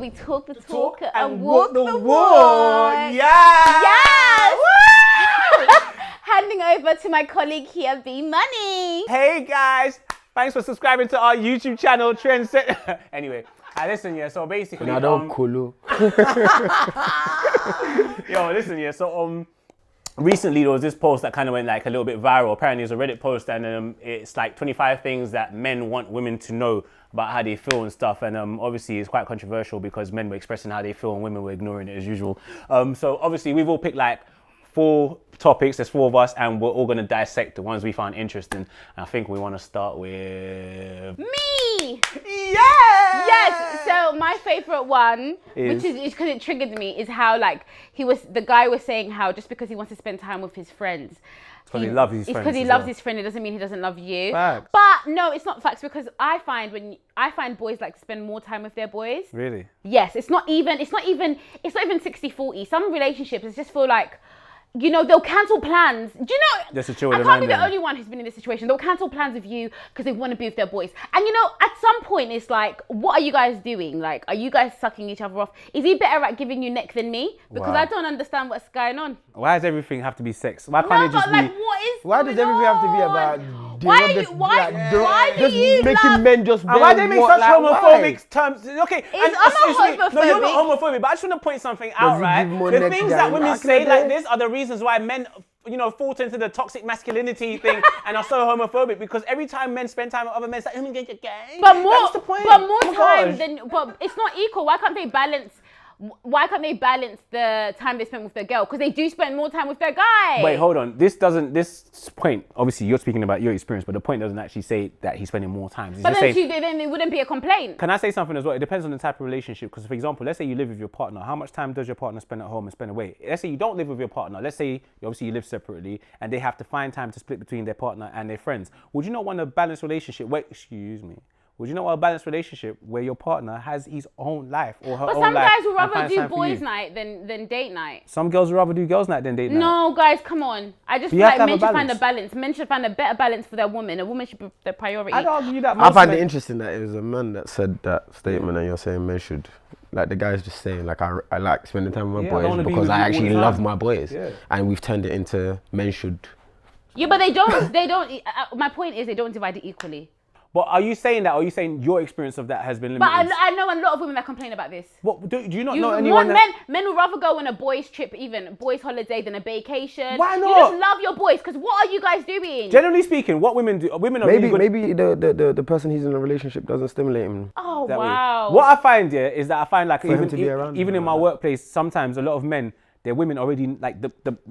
we talk the talk and walk the walk. walk. Yeah. Yes. Handing over to my colleague here, B Money. Hey guys, thanks for subscribing to our YouTube channel, Trendset. Anyway, listen, yeah. So basically, yo, listen, yeah. So recently there was this post that kind of went like a little bit viral. Apparently, it's a Reddit post, and it's like 25 things that men want women to know about how they feel and stuff. And obviously, it's quite controversial because men were expressing how they feel and women were ignoring it as usual. So obviously, we've all picked like 4 topics. There's 4 of us, and we're all gonna dissect the ones we found interesting. And I think we want to start with me. Yeah. Yes. So my favorite one, which is because it triggered me, is how like the guy was saying how just because he wants to spend time with his friends. Because he loves his friends. It's because he loves his friend. It doesn't mean he doesn't love you. Facts. But no, it's not facts, because I find boys like to spend more time with their boys. Really? Yes. It's not even 60-40. Some relationships just feel like, you know, they'll cancel plans. Do you know? Just to chill with I the can't man be the then. only one who's been in this situation. They'll cancel plans with you because they want to be with their boys. And you know, at some point, it's like, what are you guys doing? Like, are you guys sucking each other off? Is he better at giving you neck than me? Because I don't understand what's going on. Why does everything have to be sex? Why can't it just be? What is Why does everything have to be about? Why do you making love? men just? And why they make such homophobic terms? Okay, I'm not homophobic. No, you're not homophobic, but I just want to point something out, right? The things that women say like this are the reasons why men, you know, fall into the toxic masculinity thing and are so homophobic, because every time men spend time with other men, it's like, you're gay. But more, That's the point. but more Oh my time gosh. than. But it's not equal. Why can't they balance? Why can't they balance the time they spend with their girl? Because they do spend more time with their guy. Wait, hold on. This point, obviously you're speaking about your experience, but the point doesn't actually say that he's spending more time. It's But just then, saying, then it wouldn't be a complaint. can I say something as well? It depends on the type of relationship. Because for example, let's say you live with your partner. How much time does your partner spend at home and spend away? Let's say you don't live with your partner. Let's say obviously you live separately and they have to find time to split between their partner and their friends. Would you not want a balanced relationship? Would you not want a balanced relationship where your partner has his own life or her But own some life? guys would and rather finds do time for boys' you? night than date night. Some girls would rather do girls' night than date night. No, guys, come on. I just You feel have like to have men a should find a balance. balance. Men should find a better balance for their woman. A woman should be the priority. I'd argue that. I most find men- it interesting that it was a man that said that statement, and you're saying men should. Like the guy's just saying, like I like spending time with my Yeah, I don't wanna boys be because with I you all actually the time. love my boys, Yeah. and we've turned it into men should. Yeah, but they don't. They don't. My point is, they don't divide it equally. But are you saying that, or are you saying your experience of that has been But limited? I know a lot of women that complain about this. What, do you not know anyone Men would rather go on a boys' trip, even boys' holiday, than a vacation. Why You not? just love your boys, because what are you guys doing? Generally speaking, what women do, women are Maybe really good. maybe the person he's in a relationship doesn't stimulate him. Oh that way. wow. What I find here is that I find like him to be around even them in my like that. workplace, sometimes a lot of men, their women already, like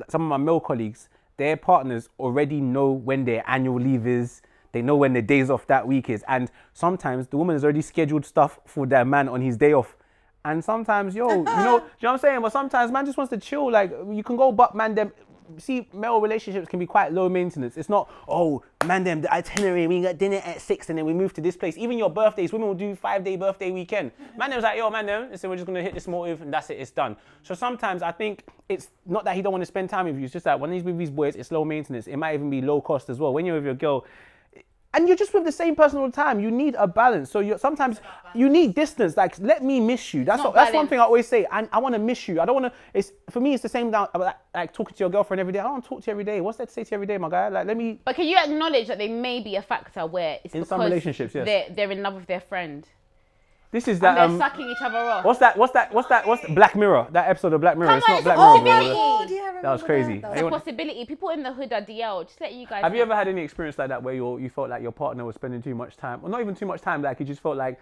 some of my male colleagues, their partners already know when their annual leave is. They know when their days off that week is. And sometimes the woman has already scheduled stuff for their man on his day off. And sometimes, you know what I'm saying? But sometimes man just wants to chill. Like, you can go, but man, them, see, male relationships can be quite low maintenance. It's not, oh, man, them, the itinerary, we got dinner at 6 and then we move to this place. Even your birthdays, women will do 5-day birthday weekend. Man, them was like, yo, man, them, listen, we're just going to hit this motive and that's it, it's done. So sometimes I think it's not that he don't want to spend time with you. It's just that when he's with his boys, it's low maintenance. It might even be low cost as well. When you're with your girl, and you're just with the same person all the time. You need a balance. So sometimes you need distance. Like, let me miss you. That's one thing I always say. I want to miss you. I don't want to. For me, it's the same down like talking to your girlfriend every day. I don't want to talk to you every day. What's there to say to you every day, my guy? Like, let me. But can you acknowledge that there may be a factor where it's In because some relationships, yes. they're in love with their friend. This is And that. they're sucking each other off. What's Black Mirror? That episode of Black Mirror. Come It's on, not it's Black a Mirror, bro. possibility. That was crazy. It's a possibility. People in the hood are DL. Just let you guys Have know. you ever had any experience like that where you felt like your partner was spending too much time, or not even too much time, like you just felt like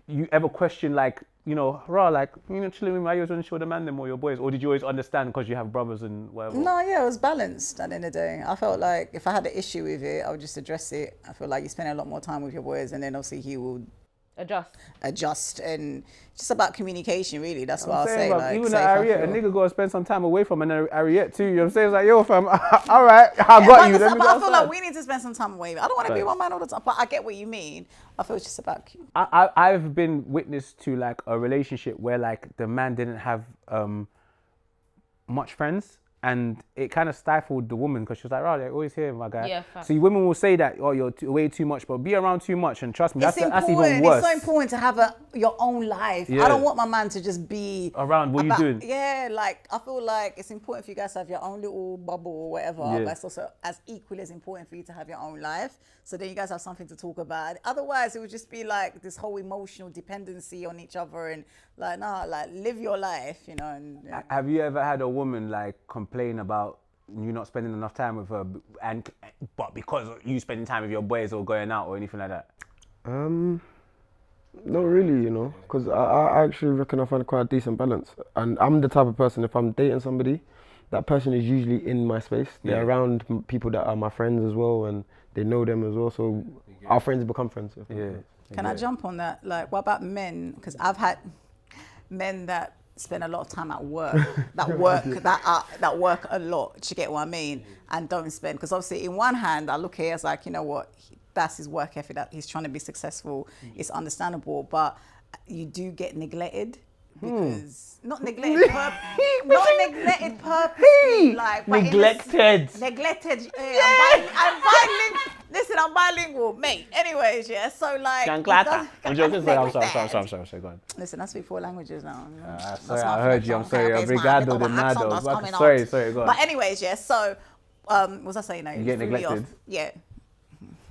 you ever questioned, like, you know, chilling with my you want to show the man them or your boys, or did you always understand because you have brothers and whatever? No, yeah, it was balanced at the end of the day. I felt like if I had an issue with it, I would just address it. I feel like you spend a lot more time with your boys, and then obviously he will adjust, and just about communication, really. That's what I'll say. Like, even say at if I Ariette, a feel- nigga gotta spend some time away from an Ariette too. You know what I'm saying? It's like, yo, fam, all right, I got you. But I feel like we need to spend some time away. I don't want to be with my man all the time, but I get what you mean. I feel it's just about. I've been witness to like a relationship where like the man didn't have much friends, and it kind of stifled the woman because she was like, "Oh, they're always here, my guy." Yeah, fact. See, women will say that, "Oh, you're way too much," but be around too much, and trust me, that's even important. worse. It's so important to have your own life. Yeah. I don't want my man to just be Around, what you doing? Yeah, like I feel like it's important for you guys to have your own little bubble or whatever, Yeah. but it's also as equally as important for you to have your own life. So then you guys have something to talk about. Otherwise, it would just be like this whole emotional dependency on each other, and like, nah, like live your life, you know. And yeah. Have you ever had a woman like complain about you not spending enough time with her, but because you spending time with your boys or going out or anything like that? Not really, you know, because I actually reckon I find quite a decent balance. And I'm the type of person, if I'm dating somebody, that person is usually in my space. They're around people that are my friends as well, and they know them as well. So our friends become friends. Yeah. Can I jump on that? Like, what about men? Because I've had men that spend a lot of time at work, that work a lot. Do you get what I mean? And don't spend, because obviously, in one hand, I look here as like, you know what, that's his work ethic. That he's trying to be successful. It's understandable, but you do get neglected. Because not neglected purposely, like neglected. Neglected. I'm bilingual. Listen, I'm bilingual, mate. Anyways, yeah. So like, I'm joking. Sorry. Go on. listen, I speak 4 languages now. Sorry, I heard you. I'm sorry. Obrigado de nada. Sorry. Go on. But anyways, yeah. So, what was I saying now? You get neglected. Yeah.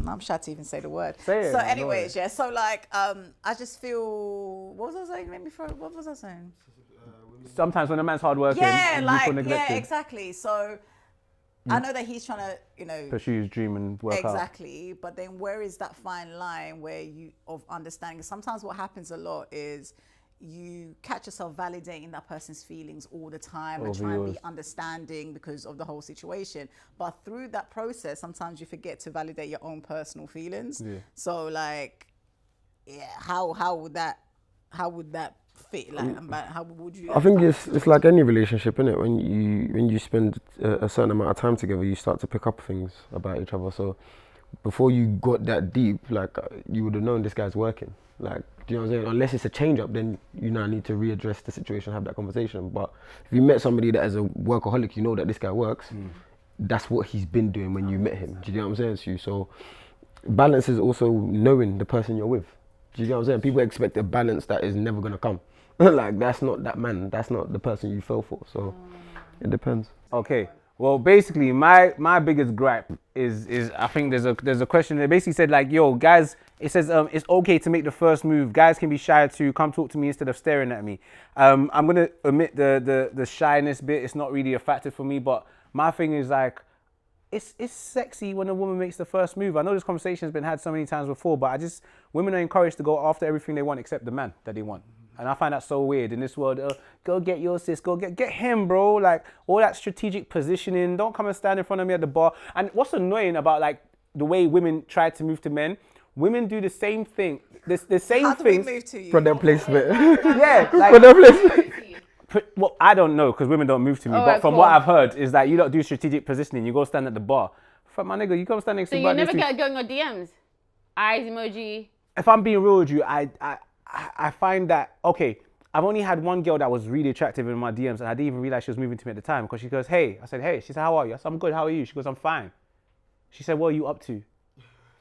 I'm shy to even say the word. Say it, so man, anyways, yeah. So like, I just feel, what was I saying? What was I saying? Sometimes when a man's hard working, you feel neglected. Yeah, exactly. So I know that he's trying to, you know, pursue his dream and work out. exactly. But then where is that fine line where you of understanding? Sometimes what happens a lot is you catch yourself validating that person's feelings all the time and trying to be understanding because of the whole situation. But through that process, sometimes you forget to validate your own personal feelings. Yeah. So like, yeah, how would that fit? Like, how would you? I think it's like any relationship, innit? When you spend a certain amount of time together, you start to pick up things about each other. So before you got that deep, like you would have known this guy's working. Like, do you know what I'm saying? Unless it's a change up, then you now need to readdress the situation, have that conversation. But if you met somebody that is a workaholic, you know that this guy works. That's what he's been doing when you met him. Do you know what I'm saying to you? So balance is also knowing the person you're with. Do you know what I'm saying? People expect a balance that is never gonna come. Like, that's not that man. That's not the person you fell for. So it depends. Okay. Well, basically, my biggest gripe is I think there's a question that basically said like, yo, guys, it says it's okay to make the first move. Guys can be shy too. Come talk to me instead of staring at me. I'm gonna omit the shyness bit. It's not really a factor for me. But my thing is like, it's sexy when a woman makes the first move. I know this conversation has been had so many times before, but women are encouraged to go after everything they want except the man that they want. And I find that so weird in this world. Go get your sis, go get him, bro. Like, all that strategic positioning. Don't come and stand in front of me at the bar. And what's annoying about like the way women try to move to men, women do the same thing. The same How things. do we move to you? Product placement. Yeah, like, Product placement. well, I don't know because women don't move to me. But from what I've heard is that you don't do strategic positioning. You go stand at the bar. Fuck my nigga, you come stand next to me. So you never get going on DMs? Eyes emoji? If I'm being real with you, I find that, okay, I've only had one girl that was really attractive in my DMs and I didn't even realize she was moving to me at the time because she goes, hey. I said, hey. She said, how are you? I said, I'm good. How are you? She goes, I'm fine. She said, what are you up to?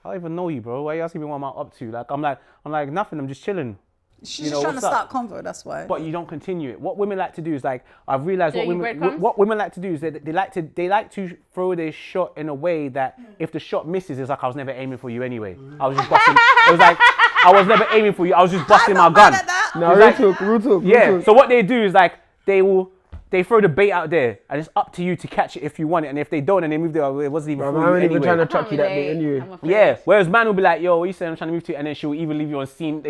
I don't even know you, bro. Why are you asking me what I'm up to? Like, I'm like nothing. I'm just chilling. She's just trying to start convo, that's why. But you don't continue it. What women like to do is like, I've realized what women like to do is they like to throw their shot in a way that if the shot misses, it's like I was never aiming for you anyway. I was just busting. It was like I was never aiming for you. I was just busting my gun. No, real talk. Yeah. So what they do is like they throw the bait out there, and it's up to you to catch it if you want it. And if they don't, and they move there, it wasn't even for you I'm anyway. even trying to track you that bait anyway. Yeah. Whereas man will be like, yo, what you saying? I'm trying to move to you, and then she'll even leave you on scene.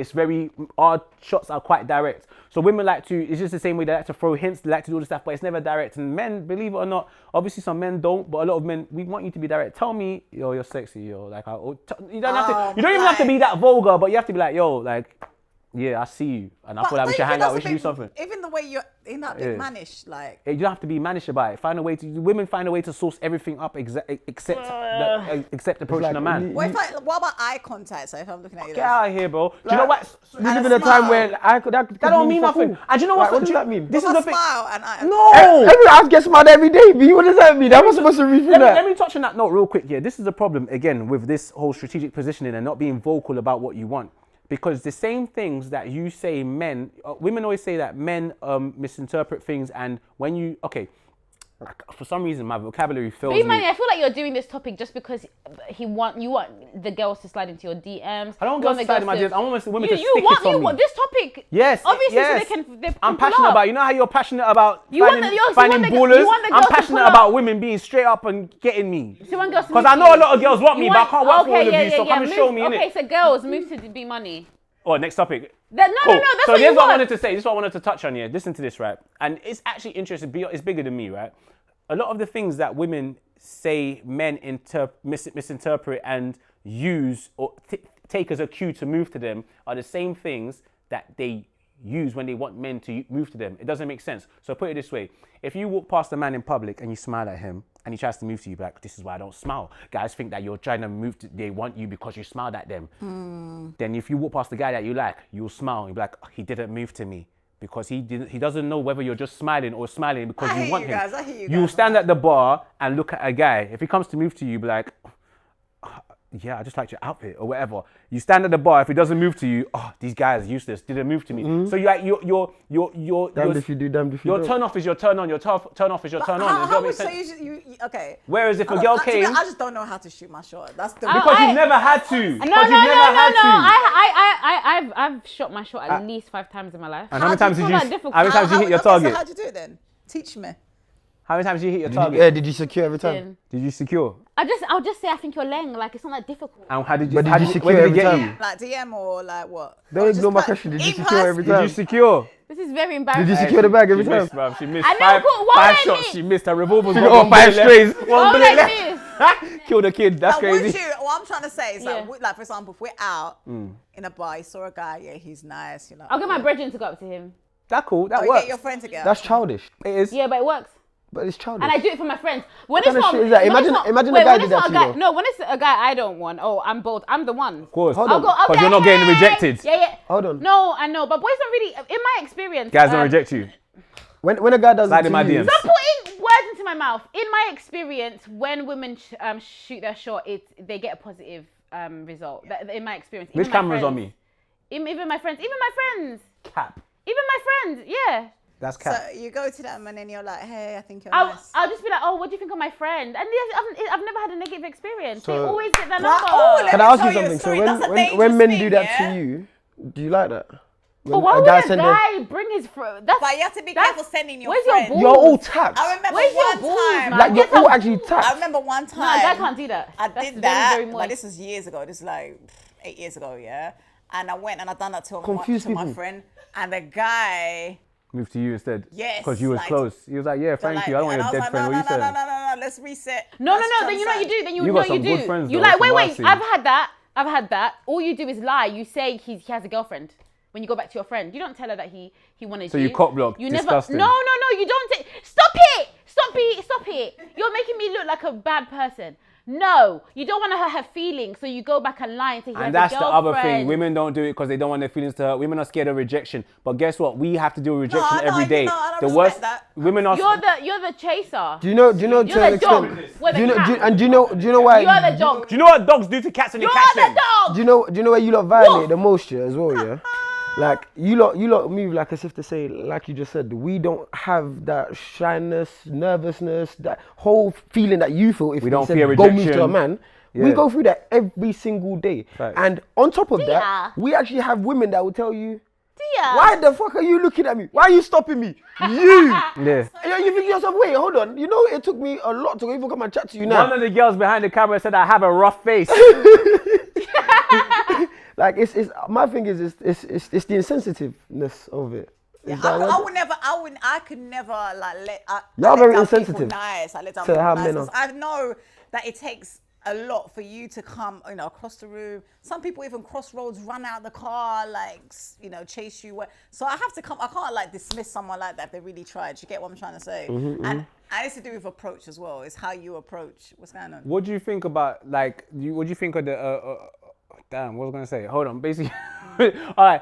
Our shots are quite direct. So women like to, it's just the same way they like to throw hints, they like to do all this stuff, but it's never direct. And men, believe it or not, obviously some men don't, but a lot of men, we want you to be direct. Tell me, yo, you're sexy, yo. Like, you don't even have to be that vulgar, but you have to be like, yo, like, Yeah, I see you, and I But feel like we don't should you hang think out. We that's should a do bit- something. Even the way you're in that bit mannish, like. You don't have to be mannish about it. Find a way to. Women find a way to source everything up except approaching like a man. What about eye contact? So if I'm looking at you, Get out of here, bro. Do you know what? We live in a time where that don't mean nothing. And do you know what? What does that mean? This is the thing. smile and I. No. Every I get smiled every day. B. What does that mean? That was supposed to read through Let that. me touch on that note real quick here. This is the problem, again, with this whole strategic positioning and not being vocal about what you want. Because the same things that you say women always say that men misinterpret things, and when you, for some reason my vocabulary fails me. I feel like you're doing this topic just because you want the girls to slide into your DMs. I don't want girls to slide in my DMs. I want women to stick you it from me. This topic. Yes, obviously, yes. so they can I'm pull passionate up. about. You know how you're passionate about finding you ballers. want the I'm girls to passionate pull up. about women being straight up and getting me. So when girls Because I know a lot of girls want me, but I can't work for all of you. So come and move, show me, Okay, innit? so girls move to be money. Oh, next topic. No, Cool. that's so what you here's what I want. wanted to say. This is what I wanted to touch on here. Listen to this, right? And it's actually interesting. It's bigger than me, right? A lot of the things that women say men misinterpret and use or take as a cue to move to them are the same things that they use when they want men to move to them. It doesn't make sense. So put it this way. If you walk past a man in public and you smile at him and he tries to move to you, be like, this is why I don't smile. Guys think that you're trying to move they want you because you smiled at them. Then if you walk past the guy that you like, you'll smile. You'll be like, oh, he didn't move to me. Because he doesn't know whether you're just smiling or smiling because you want him. I hear you guys. You'll stand at the bar and look at a guy. If he comes to move to you, be like, yeah, I just liked your outfit or whatever. You stand at the bar. If he doesn't move to you, oh, these guys are useless. Didn't move to me. So you're Damned if you do, damned if you your don't. turn off is your turn on. Your turn off is your turn on. Does that How make would sense? say you okay? Whereas if a girl came, I just don't know how to shoot my shot. That's the because you've never had to. No. Because you've never had to. I've shot my shot at least 5 times in my life. And how many times did you? difficult? How many times did you hit your So target? how'd you do it then? Teach me. How many times did you hit your target? Did you secure every time? Did you secure? I'll just say I think you're leng. Like it's not that difficult. And how did you? But did how you did secure where did every it get time? you? Like DM or like what? Don't Or ignore just my like question. Did you in secure every person? time? Did you secure? This is very embarrassing. Did you secure the bag every She time? missed, bruv. She missed I know, cool. What five would I shots. miss? She missed. Her revolver's She got got one 5 bullet left. strays. What would bullet I miss? Killed a kid. That's But would crazy. you? What I'm trying to say is Yeah. like for example, if we're out in a bar, you saw a guy, yeah, he's nice. You're like, I'll get my brethren to go up to him. That cool. That you works. get your friend to get. That's childish. It is. Yeah, but it works. But it's childish. And I do it for my friends. When What it's kind of not, shit is that? when it's Imagine- not- imagine wait, a guy when did it's that not to a you, guy, though. no, when it's a guy I don't want. Oh, I'm both. I'm the one. Of course. Hold I'll on. go. Okay. Because you're not getting rejected. Yeah. Hold on. No, I know, but boys don't really. In my experience, Guys don't reject you. When a guy does Slide it in to my you, DMs. Stop putting words into my mouth. In my experience, when women shoot their shot, they get a positive result. In my experience. Which Even my camera's on friends. me? Even my friends. Cap. Even my friends. Yeah. That's cap. So you go to them and then you're like, hey, I think you're I'll nice. just be like, oh, what do you think of my friend? And I've never had a negative experience. They So- always get their But- number. oh, let Can me I ask tell you a something? So story. That's a when dangerous men thing, do that yeah? to you, do you like that? When But why would guy a send their- guy bring his friend? But But you have to be careful sending your where's friend. your You're balls? all tapped. I remember Where's your one balls, time. man? Like Get you're all some- actually I tapped. remember one time. No, a guy can't do that. I That's did very, that, very but moist. this was years ago. This is like 8 years ago, yeah. And I went and I done that to Confused my people. friend, and the guy. Move to you instead. Yes, Because you was like- close. He was like, yeah, thank like- you. I don't want and your was dead like, friend. No, What you no, saying? no, let's reset. No, Let's then you know what you do. Then You got some you do. good friends, You though, like, from what I've wait. seen. I've had that. All you do is lie. You say he has a girlfriend. When you go back to your friend, you don't tell her that he wanted you. So you cock block. You Disgusting. never. No. You don't. Stop it. Stop it. You're making me look like a bad person. No, you don't want to hurt her feelings, so you go back and lie and say he has And a that's the other thing. girlfriend. Women don't do it because they don't want their feelings to hurt. Women are scared of rejection. But guess what? We have to deal with rejection I know, every day. I The respect worst. that. Women are. You're the chaser. Do you know? You're To an the dog. extent. We're the Do you know? cat. Do you know why? You're the dog. Do you know what dogs do to cats when you You're catch the them? dog. Do you know where you lot violate the most, yeah, as well, yeah? Like you lot move like as if to say, like you just said, we don't have that shyness, nervousness, that whole feeling that you feel if We don't said, fear go move to a rejection. man. We Yeah. go through that every single day. Facts. And on top of Yeah. that, we actually have women that will tell you, Yeah. why the fuck are you looking at me? Why are you stopping me? You! Yeah. And you think to yourself, wait, hold on. You know, it took me a lot to even come and chat to you now. One of the girls behind the camera said I have a rough face. Like it's my thing is it's the insensitiveness of it. Yeah, Is that right? I could never like let. You're let very down insensitive people nice. I let down to people how nice. men 'Cause are. I know that it takes a lot for you to come, across the room. Some people even cross roads, run out the car, chase you. So I have to come. I can't dismiss someone like that if they really tried. You get what I'm trying to say? And it's to do with approach as well. It's how you approach. What's going on? What do you think about what do you think of the? Damn, what was I gonna say? Hold on, basically. All right.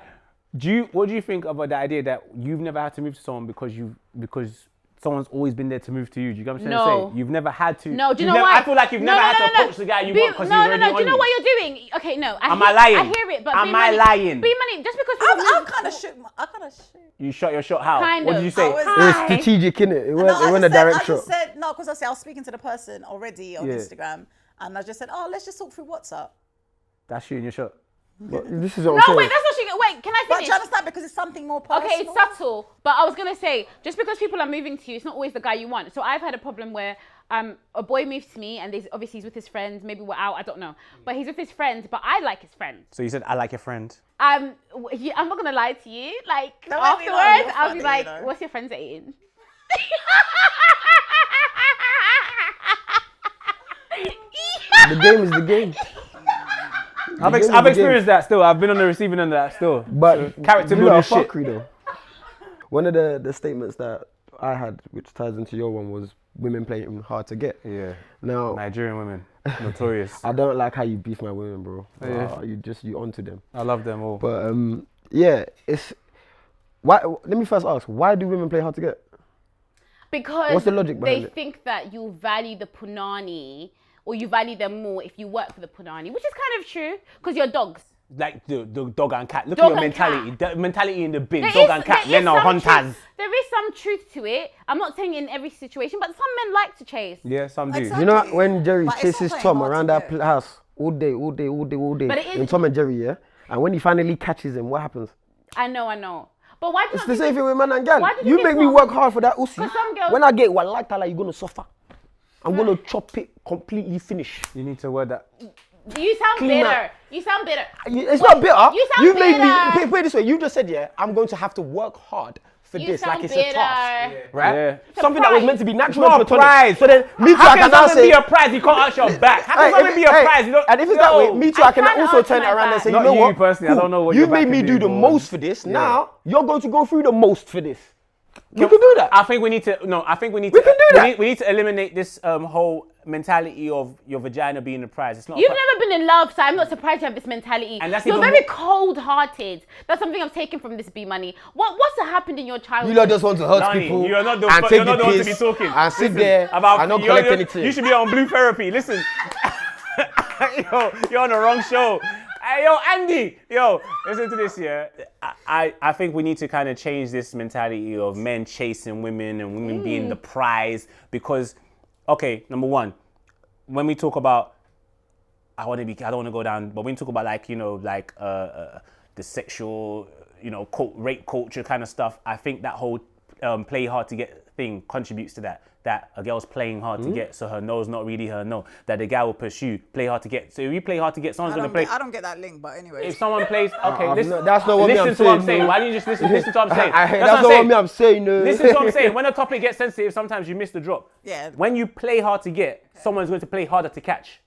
What do you think about the idea that you've never had to move to someone because someone's always been there to move to you? Do you get what I'm trying to say? You've never had to. No, do you know why? I feel like you've never had to approach the guy you want because he's already on you. Do you know what you're doing? Okay, no. Am I lying? I hear it, but am I lying? B-Money, just because I kind of shoot. You shot your shot how? Kind what of. did you say? It was strategic, innit? It wasn't a direct shot. Because I was speaking to the person already on Instagram, and I just said, let's just talk through WhatsApp. That's shooting your shot. But this is what I'm saying. Wait, that's not shooting. Wait, can I finish? But do you understand? Because it's something more personal. Okay, it's subtle. But I was going to say, just because people are moving to you, it's not always the guy you want. So I've had a problem where a boy moves to me and obviously he's with his friends. Maybe we're out, I don't know. But he's with his friends, but I like his friends. So you said, I like your friend. I'm not going to lie to you. No, Afterwards, I'll be funny, like, what's your friend's eating? The game is the game. I've experienced that still. I've been on the receiving end of that still. But so, character you building are shit. fuckery though. One of the statements that I had, which ties into your one, was women playing hard to get. Yeah. Now Nigerian women, notorious. I don't like how you beef my women, bro. Yeah. You onto them. I love them all. But it's why. Let me first ask, why do women play hard to get? Because what's the logic behind it? think that you value the punani, or you value them more if you work for the punani, which is kind of true, because you're dogs. Like the dog and cat. Look Dog at your and mentality. The mentality in the bin. There Dog is- and cat. there is Men are some hunters. truth- There is some truth to it. I'm not saying in every situation, but some men like to chase. Yeah, some do. Exactly. You know when Jerry But it's chases not Tom playing around hard that to get. house all day But it is- in Tom and Jerry, yeah? And when he finally catches him, what happens? I know. But why do you It's not the think same thing with man and gal. Why do you You think make it's me not- work hard for that usi. 'Cause some girls- When I get wallah ta'ala, you're gonna suffer. I'm gonna chop it completely finish. You need to word that. You sound Clean bitter. up. You sound bitter. It's not bitter. You sound made bitter. me put it this way. You just said, yeah, I'm going to have to work hard for You this, sound like it's bitter. a task, right? Yeah. Something that was prize. meant to be natural. Not a and platonic. prize. So then, me too, How I can can now something say, be a prize? You can't arch your back. How can something be a prize? You don't, and if it's that way, me too, I can can't also arch turn it my around and back. say, Not you know you what? personally, I don't know what you your back made me can do do, the bro. most for this. Now you're going to go through the most for this. You can do that. I think we need to. No, I think we need We to. can do that. We need to eliminate this whole mentality of your vagina being the prize. It's not. You've never been in love, so I'm not surprised you have this mentality. And that's You're even very more- cold-hearted. That's something I've taken from this B-Money. What's happened in your childhood? You lot just want to hurt Lonnie, people you're not the, and you're take not the one to be piss talking. and sit Listen, there about and not you're- collect you're- anything. You should be on Blue Therapy. Listen, you're on the wrong show. Hey, yo, Andy, listen to this here. I think we need to kind of change this mentality of men chasing women and women being the prize because, okay, number one, when we talk about, I don't want to go down, but when we talk about the sexual, rape culture kind of stuff, I think that whole play hard to get thing contributes to that. That a girl's playing hard to get, so her no's not really her no. That the guy will pursue, play hard to get. So if you play hard to get, someone's gonna play. I don't get that link, but anyway. If someone plays, okay, listen. that's not what listen I'm to what I'm saying, saying. no. Why don't you just listen to what I'm saying? That's not what I'm saying. No. Listen to what I'm saying. When a topic gets sensitive, sometimes you miss the drop. Yeah. When you play hard to get, someone's going to play harder to catch.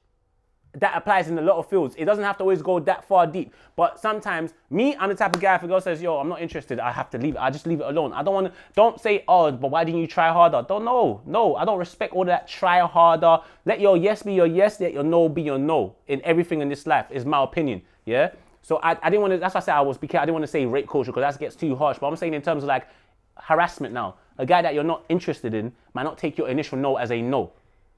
That applies in a lot of fields. It doesn't have to always go that far deep. But sometimes, I'm the type of guy, if a girl says, yo, I'm not interested, I have to leave it. I just leave it alone. Don't say, oh, but why didn't you try harder? No, I don't respect all that try harder. Let your yes be your yes, let your no be your no. In everything in this life is my opinion, yeah? So I didn't want to, that's why I said I didn't want to say rape culture because that gets too harsh. But I'm saying in terms of like harassment now. A guy that you're not interested in might not take your initial no as a no.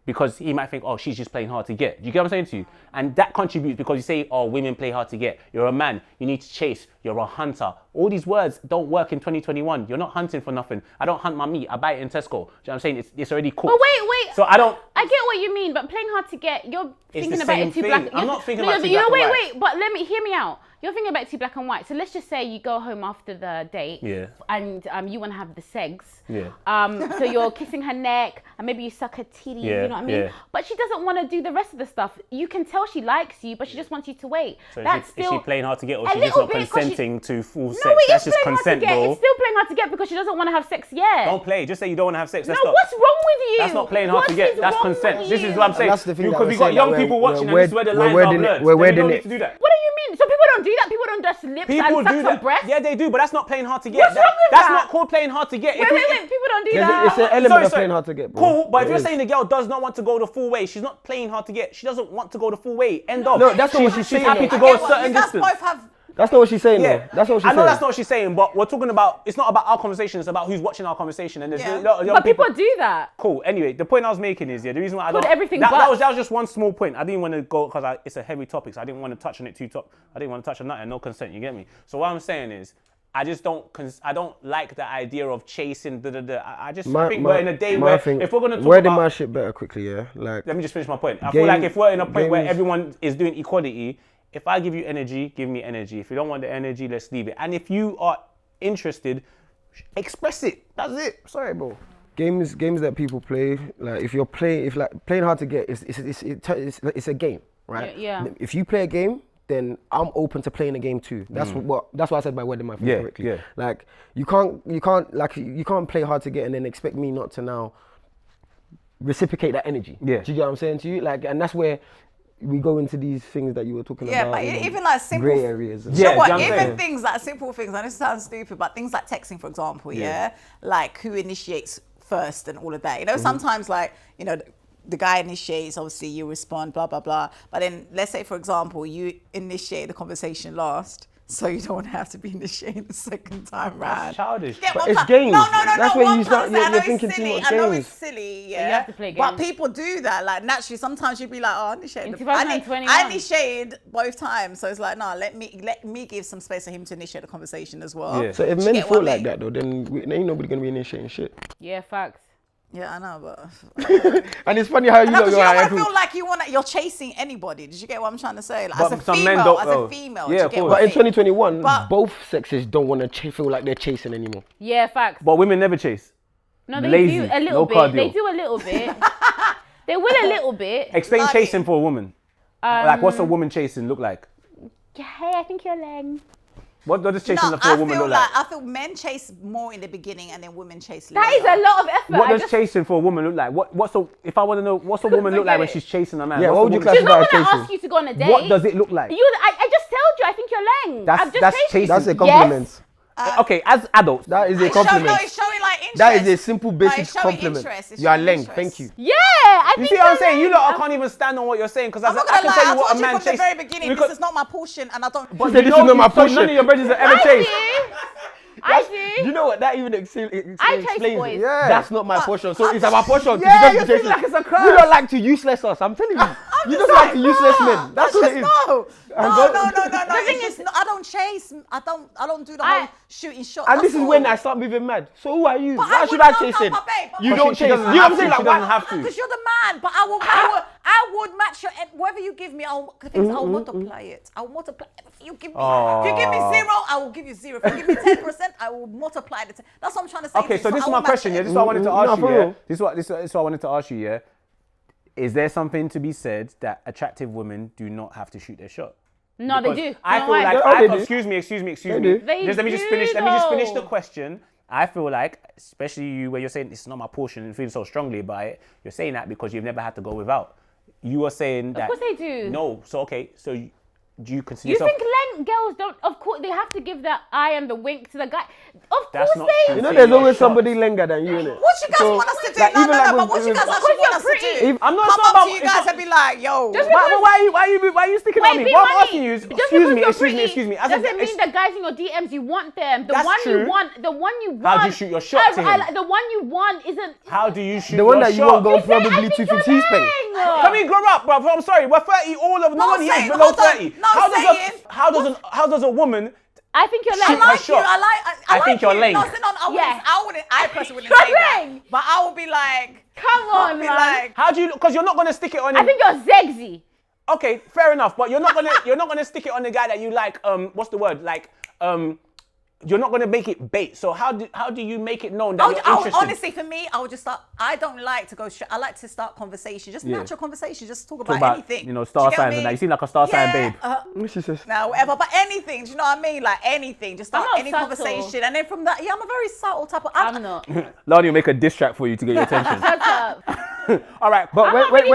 Because he might think, oh, she's just playing hard to get. Do you get what I'm saying to you? And that contributes because you say, oh, women play hard to get. You're a man. You need to chase. You're a hunter. All these words don't work in 2021. You're not hunting for nothing. I don't hunt my meat. I buy it in Tesco. Do you know what I'm saying? It's already cooked. But wait. So I get what you mean, but playing hard to get, you're thinking the about same it too thing. black. I'm not thinking about it too black and white. Wait, but hear me out. You're thinking about it too black and white. So let's just say you go home after the date. Yeah. And you want to have the segs. Yeah. So you're kissing her neck and maybe you suck her titty, Yeah, you know what I mean? yeah. But she doesn't want to do the rest of the stuff. You can tell she likes you, but she just wants you to wait. So That's is she playing hard to get or a she just little not bit, 'cause consenting to full No, sex. No, That's it is just playing consent, hard to get. bro. It's still playing hard to get because she doesn't want to have sex yet. Don't play. Just say you don't want to have sex. No, Let's stop. what's wrong with you? That's not playing hard to get. That's consent. This is what I'm saying. That's the thing Because we got young people watching, and this is where the lines are blurred. We don't need to do that. What do you mean? So people don't do that? People don't just lips People and suck do some that. breasts? Yeah, they do, but that's not playing hard to get. What's wrong with That's that? not called playing hard to get. Wait. People don't do that. It's an element of playing hard to get, bro. Cool, but if It you're is. saying the girl does not want to go the full way, she's not playing hard to get. She doesn't want to go the full way. End of. No, that's not what she's saying, happy though. to go a certain You guys distance. both have. That's not what she's saying, Yeah, though. That's not what she's I know saying. that's not what she's saying, but we're talking about. It's not about our conversation. It's about who's watching our conversation, and there's Yeah. a lot of young But people do that. Cool. Anyway, the point I was making is, the reason why I Called don't. everything that but. was just one small point. I didn't want to go because it's a heavy topic, so I didn't want to touch on it too top. I didn't want to touch on that and no consent. You get me? So what I'm saying is, I just don't. I don't like the idea of chasing. I just think we're in a day where if we're gonna talk wording about. my shit better quickly, yeah. Like, Let me just finish my point. I feel like if we're in a point where games- everyone is doing equality, if I give you energy, give me energy. If you don't want the energy, let's leave it. And if you are interested, express it. That's it. Sorry, bro. games that people play, like if you're playing, if like playing hard to get, it's a game, right? Yeah. If you play a game, then I'm open to playing a game too. That's what I said by wording my thing Yeah, correctly. yeah. Like you can't play hard to get and then expect me not to now reciprocate that energy. Yeah. Do you get what I'm saying to you? Like, and that's where we go into these things that you were talking Yeah, about. but you know, even like simple grey areas. And You know Yeah, what? do you know what I'm Even saying? things like simple things, and this sounds stupid, but things like texting, for example, yeah, like who initiates first and all of that. You know, sometimes like, you know, the guy initiates, obviously you respond, blah, blah, blah. But then let's say, for example, you initiate the conversation last, so you don't have to be initiating the second time round. Childish. Get But one it's per- games. No, no, no, That's no. where one you start- person. I you're know it's thinking too silly. much I know games. it's silly, you have to play But games. people do that. Like naturally, sometimes you'd be like, "Oh, I initiated." In the- I 2021. initiated both times, so it's like, no, let me give some space for him to initiate the conversation as well. Yeah. So if Do you men get feel what I like mean? that though, then ain't nobody gonna be initiating shit. Yeah, facts. Yeah, I know, but And it's funny how you no, lot because go you out don't every- feel like you're chasing anybody. Did you get what I'm trying to say? Like, But as a some men female, don't- as oh. a female, Yeah, do you of get course. what But I in mean? 2021, But- both sexes don't want to feel like they're chasing anymore. Yeah, facts. But women never chase. No, they Lazy, do a little no bit. cardio. They do a little bit. They will a little bit. Explain Like- chasing for a woman. Like, what's a woman chasing look like? Yeah, hey, I think you're lame. What does chasing No, for a I woman feel look like like? I feel men chase more in the beginning and then women chase later. That is a lot of effort. What I does just- chasing for a woman look like? If I want to know, what's a woman look like when Forget it. she's chasing a man? Yeah, What's what a would you woman- She's not classify gonna chasing? ask you to go on a date. What does it look like? I just told you. I think you're lame. That's- I'm just that's chasing. chasing. That's a Yes. compliment. Okay, as adults. That is a It's showing, no, compliment. it's showing like interest. That is a simple No, basic it's showing compliment. interest. It's You are showing leng. interest. Thank you. Yeah, I You think see what I'm you're saying? You lame. lot can't even stand on what you're saying because I I'm not can gonna lie, tell I you what told a you man from the chases. very beginning, Because- this is not my portion, and I don't. But said you this is not my so portion. none of your brothers have ever I chased. do. I do. You know what? That even explains boys. it. Yeah. That's not my portion. So it's our portion. to Yeah, be you chasing. feel like it's a You curse. don't like to useless us. I'm telling you. You just like to useless men. That's what it is. No. And No. go- The thing is, I don't chase. I don't do the whole shooting shots. And this that's is when all. I start moving mad. So who are you? But Why should would I not chase know, him? but babe, You but don't she chase. doesn't You know what have I'm to, saying? she Like, doesn't why? have to. Because you're the man, but I would match your whatever you give me. I'll multiply it. I'll multiply. If you give me 0, I will give you 0. If you give me 10%, I will multiply the 10. That's what I'm trying to say. Okay, to so you. this is I my will match question. it. Yeah, this is what I wanted to No, ask you. for Yeah, real. this is what I wanted to ask you. Yeah, is there something to be said that attractive women do not have to shoot their shot? No, they Because do. I No, feel why? like Oh, they do. excuse me. They do. They Let me just do, finish. Let me just finish the though. question. I feel like, especially you, where you're saying it's not my portion and feeling so strongly about it, you're saying that because you've never had to go without. You are saying that. Of course they do. No. So okay. So do you consider You yourself? think girls don't? Of course, they have to give that eye and the wink to the guy. Of That's course not they. true. You know, Say there's your always shots. somebody longer than you, innit? What you guys So, want us to do? like, No, even like but with- what you guys with- actually want us to pretty. do? If- I'm not Come talking up about. to you it's guys not- and be like, yo. Just Why are you sticking Wait, on me? be What I'm money. asking you is, Just excuse me, because you're excuse me. As a- doesn't mean the guys in your DMs you want them. The That's one true. you want, the one you want. How do you shoot your shot to him? The one you want isn't. How do you shoot The one your that you shot? won't go You say, I probably think 250 you're spend. lying. Can we grow up, bro? I'm sorry, we're 30. All of no Not one here is saying- below hold on, 30. not saying- How does a woman? I think you're Shoot lying. her I like you. shot. I think like you're you. lame. No, I personally wouldn't You're say that. lame. But I would be like, Come I'll on, be man. like, How do you? Because you're not gonna stick it on him. I think you're sexy. Okay, fair enough. But you're not gonna stick it on the guy that you like. What's the word? Like you're not going to make it bait. So how do you make it known that you're interested? Honestly, for me, I would just start. I don't like to go straight. I like to start conversation, just natural conversation, just talk about anything. You know, star signs and that. You seem like a star sign babe. Now, whatever, but anything. Do you know what I mean? Like anything. Just start any conversation, and then from that, I'm a very subtle type of. I'm not. Lani will make a diss track for you to get your attention. Shut up. All right, but when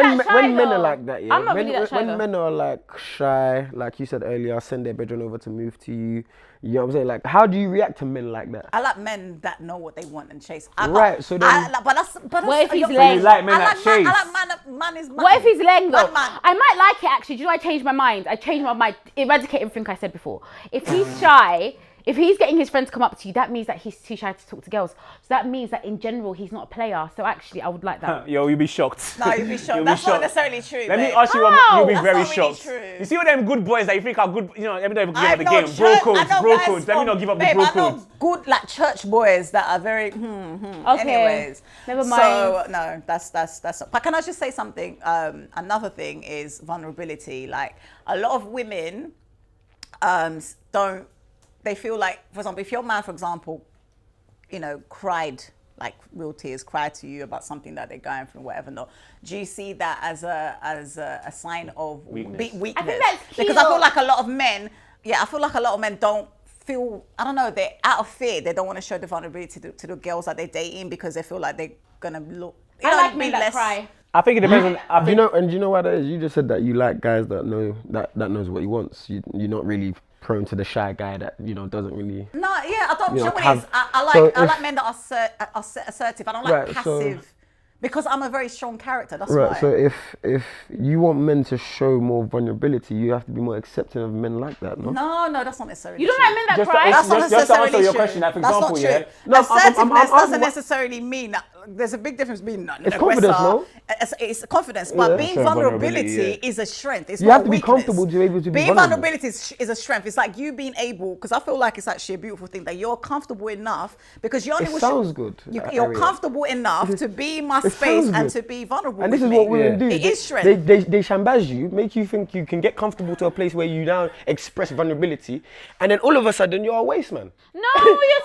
men though. are like that, yeah, I'm not really that shy, when though. men are like shy, like you said earlier, send their bedroom over to move to you. You know what I'm saying? Like, how do you react to men like that? I like men that know what they want and chase. So then, What if he's So you lame? like men that chase? I like man is man. What if he's lame though? Man. I might like it actually. Do you know I changed my mind? I changed my mind. Eradicate everything I said before. If he's shy, if he's getting his friends to come up to you, that means that he's too shy to talk to girls. So that means that in general he's not a player. So actually I would like that. Yo, you'll be shocked. No, you'll be shocked. You'll be That's not shocked. necessarily true. Let me babe. ask you one. You'll be That's very not really shocked. true. You see all them good boys that you think are good, you know, every day we give up the know game. Bro church- codes, I know bro guys codes. Let me from- not give up the babe, bro I know codes. good like church boys that are very Okay. anyways. Never mind. So no, that's not. But can I just say something? Another thing is vulnerability. Like a lot of women don't. They feel like, for example, if your man, for example, you know, cried like real tears, cried to you about something that they're going through, whatever. No, do you see that as a sign of weakness? I think that's cute. Because I feel like a lot of men, don't feel. I don't know. They're out of fear. They don't want to show the vulnerability to the girls that they're dating because they feel like they're gonna look. I like men that cry. I think it depends on. I think, do you know what that is? You just said that you like guys that know that knows what he wants. You're not really prone to the shy guy that doesn't really. No, yeah, I don't. You know, I like men that are assertive. I don't like Right, passive because I'm a very strong character. That's Right. why. So if you want men to show more vulnerability, you have to be more accepting of men like that. No. No, that's not necessarily. You don't true. like men that Just cry? That's not Just to answer necessarily your true. question, like, for That's example, not yeah. true. No, Assertiveness I'm doesn't necessarily mean that. There's a big difference between It's confidence, no? It's confidence, but being Sure, vulnerability vulnerability, is a strength. It's You not have to be weakness. comfortable to be able to be Being vulnerable. vulnerability is a strength. It's like you being able, because I feel like it's actually a beautiful thing that you're comfortable enough because you only It will sounds good. You're comfortable enough to be in my It space sounds and good. to be vulnerable. And this with is what me. women do. It is strength. They shambaz you, make you think you can get comfortable to a place where you now express vulnerability, and then all of a sudden you're a waste man. No,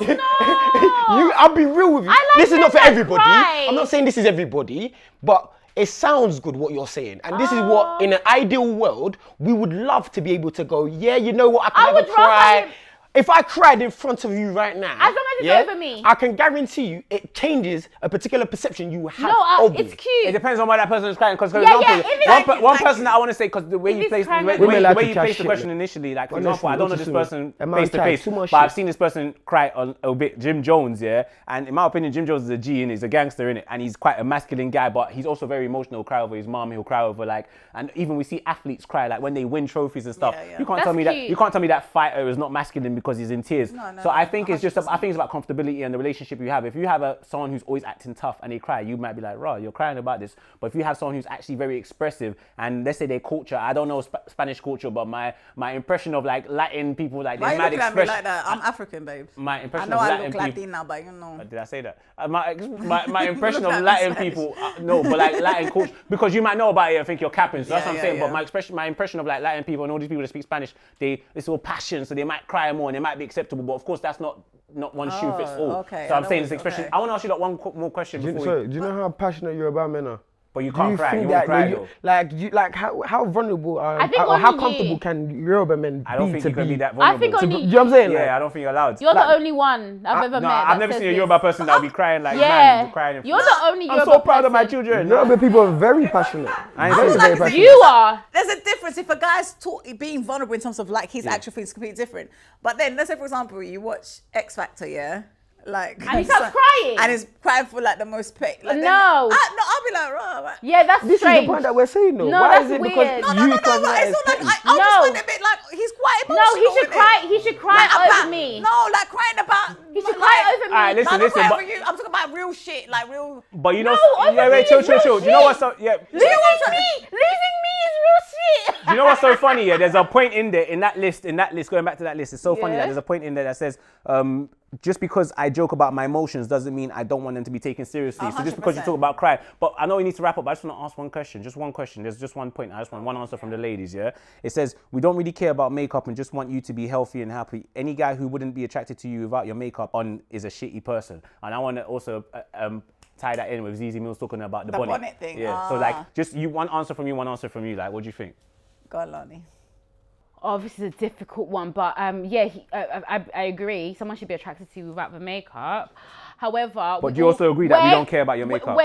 you're not. I'll be real with you. I like This is not for men that everybody. cry. I'm not saying this is everybody, but it sounds good what you're saying. And this is what, in an ideal world, we would love to be able to go, yeah, you know what, I can I never would rather cry. him- If I cried in front of you right now, As long as it's over me. I can guarantee you it changes a particular perception you have No, of me. it's it cute. depends on why that person is crying. Because, for Yeah, example, yeah, if it's like- one person that I want to say, because the way If you it's placed crying the like- way Women like you to placed chat the shit, question man. initially, like for Honestly, example, I don't know what this you person saying? face to Chat, face, too much but I've shit. seen this person cry on a bit. Jim Jones, yeah, and in my opinion, Jim Jones is a G and he's a gangster in it, and he's quite a masculine guy, but he's also very emotional. He'll cry over his mom. He'll cry over and even we see athletes cry like when they win trophies and stuff. Yeah, yeah. You can't That's tell me that cute. you can't tell me that fighter is not masculine because he's in tears. No, So I no, think it's just 100%. I think it's about comfortability and the relationship you have. If you have someone who's always acting tough and they cry, you might be like, "Raw, you're crying about this." But if you have someone who's actually very expressive and let's say their culture, I don't know Spanish culture, but my impression of like Latin people, like Why they're you mad looking at me expression. like that? I'm African, babe. My I impression know of I Latin look people. Latina, but you know. Did I say that? My impression of Look at Latin me, people, no, but like Latin culture, because you might know about it, I think you're capping. So that's Yeah, what I'm yeah, saying. yeah. But my impression of like Latin people and all these people that speak Spanish, it's all passion, so they might cry more and they might be acceptable. But of course, that's not one shoe fits all. okay, So I I'm know saying what- this expression. okay. I want to ask you like one more question Do before you know how passionate you're about men are? but you Do can't you cry. think You that won't cry you, though. how vulnerable are I think or how only comfortable you. can Yoruba men I don't be think to you can be that I vulnerable. think to, only you know what I'm saying? Yeah, Like, I don't think you're allowed. You're the only one I've ever No, met. I've that never says seen a this. Yoruba person that will be crying like Yeah, man, crying. you're the only I'm Yoruba so proud of my person. children. Yoruba people are very passionate. I ain't Very, saying very that. passionate. You are. There's a difference if a guy's being vulnerable in terms of like his actual feelings completely different. But then let's say for example you watch X Factor, yeah? Like And he starts crying. And he's crying for like the most pain. Like, No. I'll be like, raw. Yeah, that's This strange. is the point that we're saying though. No, Why that's is it weird. because No, you No, classify but it it's as not like petty? I'll No. just find it a bit like he's quite No, emotional. he should innit? cry. He should cry Like, over about- me. No, like crying about. He should cry over me. Alright, listen, No, I'm not crying but- over you. I'm talking about real shit, like real. But you know, No, yeah, wait, chill. overview is real Do you know shit. what's up? Yeah. Losing me is real Do you know what's so funny? Yeah, there's a point in there, in that list, going back to that list, it's so funny that there's a point in there that says, just because I joke about my emotions doesn't mean I don't want them to be taken seriously. 100%. So just because you talk about cry, but I know we need to wrap up, but I just want to ask one question, just one question. There's just one point. I just want one answer from the ladies, yeah? It says, we don't really care about makeup and just want you to be healthy and happy. Any guy who wouldn't be attracted to you without your makeup on is a shitty person. And I want to also tie that in with Zizi Mills talking about the bonnet thing. Yeah. So like, just one answer from you. Like, what do you think? Go on, Lonnie. Oh, this is a difficult one, but I agree. Someone should be attracted to you without the makeup. However, but do you also agree that we don't care about your makeup?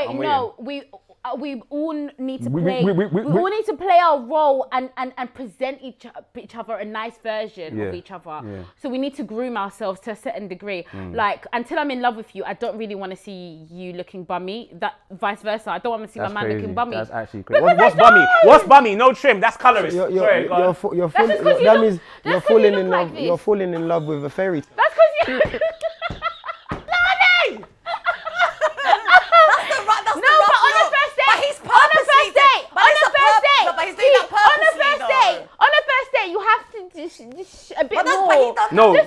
We all need to play. We all need to play our role and present each other a nice version of each other. Yeah. So we need to groom ourselves to a certain degree. Like, until I'm in love with you, I don't really want to see you looking bummy. That vice versa. I don't want to see my man looking bummy. That's actually crazy. What's bummy? What's bummy? No trim. That's colorist. That means you're falling in love. You're falling in love with a fairy tale. That's because you. You have to just a bit more.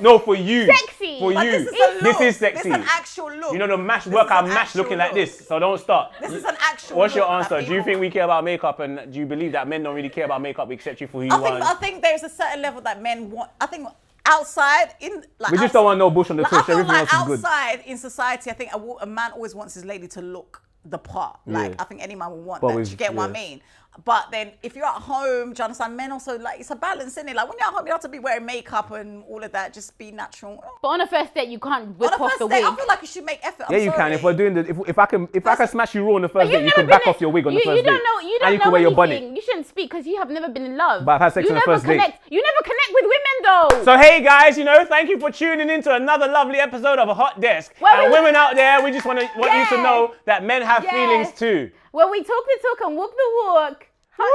No, for you. Sexy. For but you. This is sexy. This is an actual look. You know the workout mash looking like this, so don't start. This is an actual What's look your answer? Do you think we care about makeup, and do you believe that men don't really care about makeup, accept you for who you are? I think there's a certain level that men want. I think outside, we just don't want no bush on the tush. Everything else is good. Outside in society, I think a man always wants his lady to look the part. Like, I think any man will want that. You get what I mean? But then if you're at home, do you understand? Men also, like, it's a balance, isn't it? Like, when you're at home, you don't have to be wearing makeup and all of that. Just be natural. But on a first date, you can't whip off the wig. I feel like you should make effort. Yeah, you can. If we're doing if I can smash you raw on the first date, you can back off your wig on the first date. You don't know wear your bonnet. You shouldn't speak because you have never been in love. But I've had sex on the first date. You never connect with women though. So hey guys, thank you for tuning in to another lovely episode of A Hot Desk. And women out there, we just want you to know that men have feelings too. When we talk the talk and walk the walk. Hot